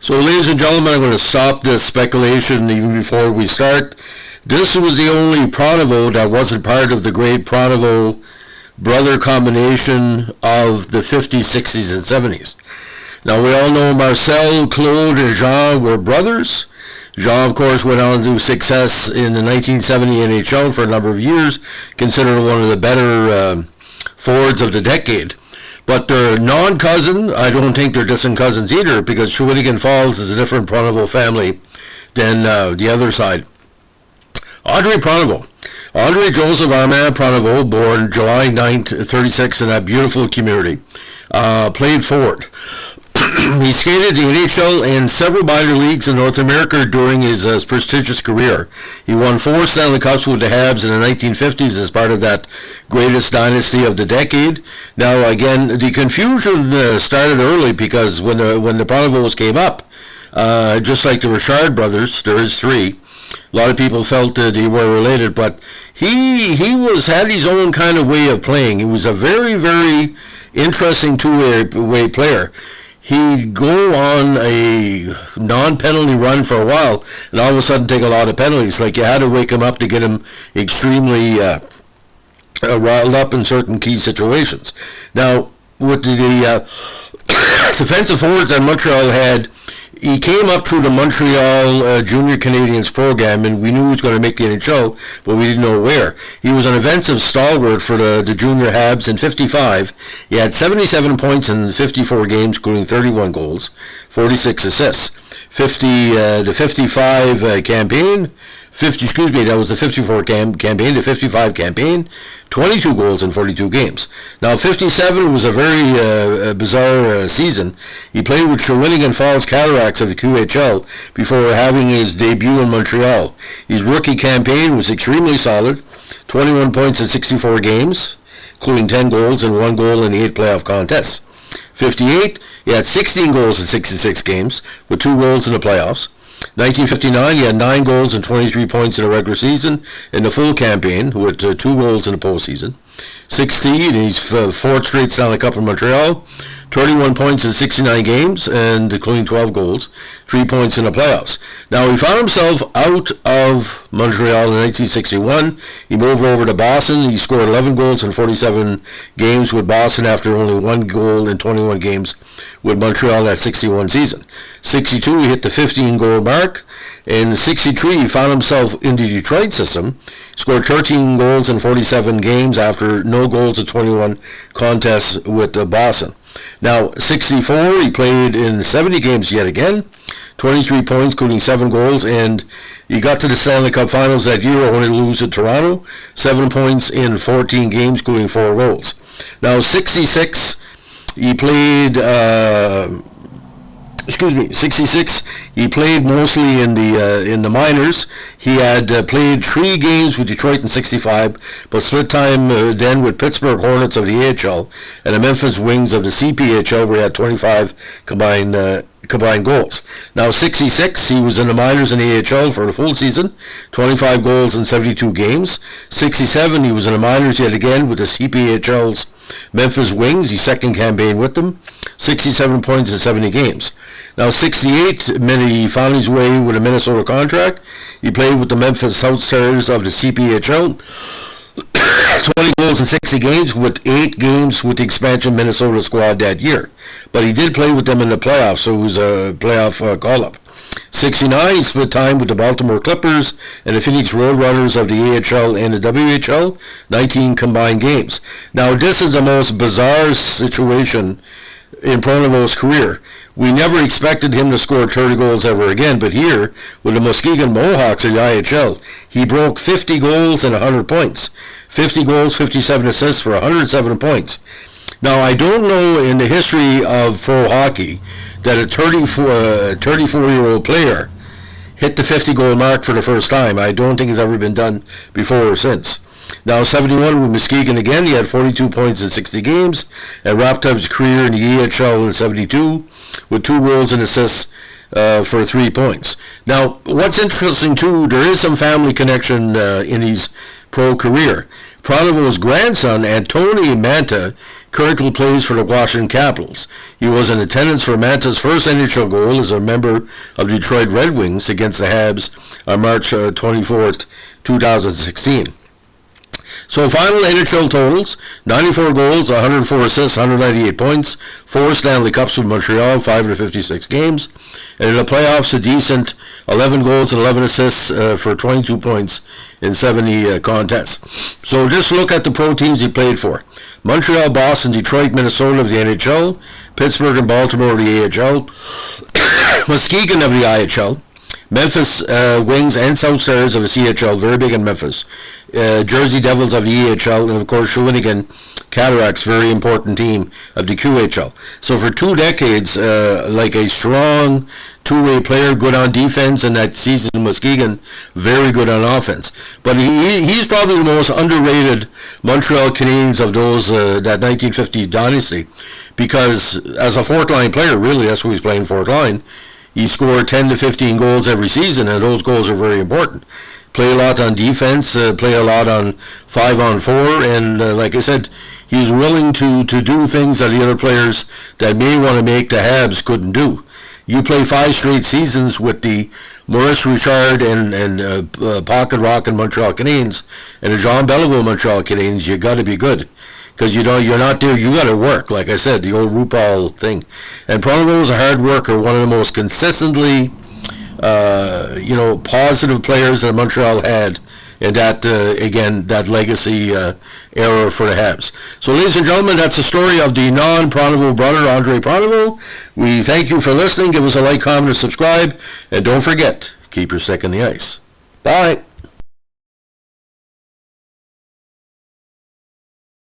So, ladies and gentlemen, I'm going to stop this speculation even before we start. This was the only Pronovost that wasn't part of the great Pronovost brother combination of the 50s, 60s, and 70s. Now, we all know Marcel, Claude, and Jean were brothers. Jean, of course, went on to success in the 1970 NHL for a number of years, considered one of the better forwards of the decade. But their non-cousin, I don't think they're distant cousins either, because Shawinigan Falls is a different Pronovost family than the other side. Andre Pronovost. Andre Joseph Armand Pronovost, born July 9th, 36, in that beautiful community. Played forward. He skated the NHL and several minor leagues in North America during his prestigious career. He won 4 Stanley Cups with the Habs in the 1950s as part of that greatest dynasty of the decade. Now, again, the confusion started early because when the Pronovost came up, just like the Richard brothers, there is 3. A lot of people felt that they were related, but he had his own kind of way of playing. He was a very, very interesting two-way player. He'd go on a non-penalty run for a while and all of a sudden take a lot of penalties. Like, you had to wake him up to get him extremely riled up in certain key situations. Now, with the defensive forwards that Montreal had, he came up through the Montreal Junior Canadiens program, and we knew he was going to make the NHL, but we didn't know where. He was an offensive stalwart for the junior Habs in 55. He had 77 points in 54 games, including 31 goals, 46 assists. The 55 campaign, that was the 54 campaign, the 55 campaign, 22 goals in 42 games. Now, 57 was a very bizarre season. He played with Shawinigan Falls Cataracts of the QHL before having his debut in Montreal. His rookie campaign was extremely solid, 21 points in 64 games, including 10 goals and 1 goal in 8 playoff contests. 58, he had 16 goals in 66 games, with 2 goals in the playoffs. 1959, he had 9 goals and 23 points in the regular season in the full campaign, with 2 goals in the postseason. 60, he's 4th straight Stanley Cup in Montreal, 31 points in 69 games, and including 12 goals, 3 points in the playoffs. Now, he found himself out of Montreal in 1961. He moved over to Boston. He scored 11 goals in 47 games with Boston after only 1 goal in 21 games with Montreal that 61 season. 62, he hit the 15-goal mark. In 63, he found himself in the Detroit system, scored 13 goals in 47 games after no goals in 21 contests with Boston. Now, 64, he played in 70 games yet again, 23 points, including 7 goals, and he got to the Stanley Cup Finals that year, only to lose to Toronto, 7 points in 14 games, including 4 goals. Now, 66, he played... 66. He played mostly in the minors. He had played 3 games with Detroit in 65, but split time then with Pittsburgh Hornets of the AHL and the Memphis Wings of the CPHL, where he had 25 combined goals. Now, 66, he was in the minors in the AHL for the full season, 25 goals in 72 games. 67, he was in the minors yet again with the CPHL's Memphis Wings, his second campaign with them, 67 points in 70 games. Now, 68, he found his way with a Minnesota contract. He played with the Memphis South Stars of the CPHL, 20 goals in 60 games, with 8 games with the expansion Minnesota squad that year. But he did play with them in the playoffs, so it was a playoff call-up. 69, he split time with the Baltimore Clippers and the Phoenix Roadrunners of the AHL and the WHL, 19 combined games. Now, this is the most bizarre situation in Pronovost's career. We never expected him to score 30 goals ever again, but here, with the Muskegon Mohawks of the IHL, he broke 50 goals and 100 points. 50 goals, 57 assists for 107 points. Now, I don't know in the history of pro hockey that a 34-year-old player hit the 50-goal mark for the first time. I don't think it's ever been done before or since. Now, 71 with Muskegon again. He had 42 points in 60 games and wrapped up his career in the EHL in 72 with 2 goals and assists for 3 points. Now, what's interesting, too, there is some family connection in his pro career. Pronovost's grandson, Antony Manta, currently plays for the Washington Capitals. He was in attendance for Manta's first NHL goal as a member of the Detroit Red Wings against the Habs on March 24th, 2016. So final NHL totals: 94 goals, 104 assists, 198 points, 4 Stanley Cups with Montreal, 556 games, and in the playoffs a decent 11 goals and 11 assists for 22 points in 70 contests. So just look at the pro teams he played for: Montreal, Boston, Detroit, Minnesota of the NHL, Pittsburgh and Baltimore of the AHL, Muskegon of the IHL, Memphis Wings and South Stars of the CHL, very big in Memphis, Jersey Devils of the EHL, and of course Shawinigan Cataracts, very important team of the QHL. So for 2 decades, like a strong two-way player, good on defense, and that season in Muskegon, very good on offense. But he's probably the most underrated Montreal Canadiens of those that 1950s dynasty, because as a fourth-line player, really, that's who he's playing fourth line. He scored 10 to 15 goals every season, and those goals are very important. Play a lot on defense, play a lot on 5-on-4, and like I said, he's willing to do things that the other players that may want to make the Habs couldn't do. You play 5 straight seasons with the Maurice Richard and Pocket Rock and Montreal Canadiens and the Jean Beliveau Montreal Canadiens, you got to be good. Because you're not there, you got to work, like I said, the old RuPaul thing. And Pronovost was a hard worker, one of the most consistently, positive players that Montreal had in that, again, that legacy era for the Habs. So, ladies and gentlemen, that's the story of the non-Pronovost brother, Andre Pronovost. We thank you for listening. Give us a like, comment, and subscribe. And don't forget, keep your stick in the ice. Bye.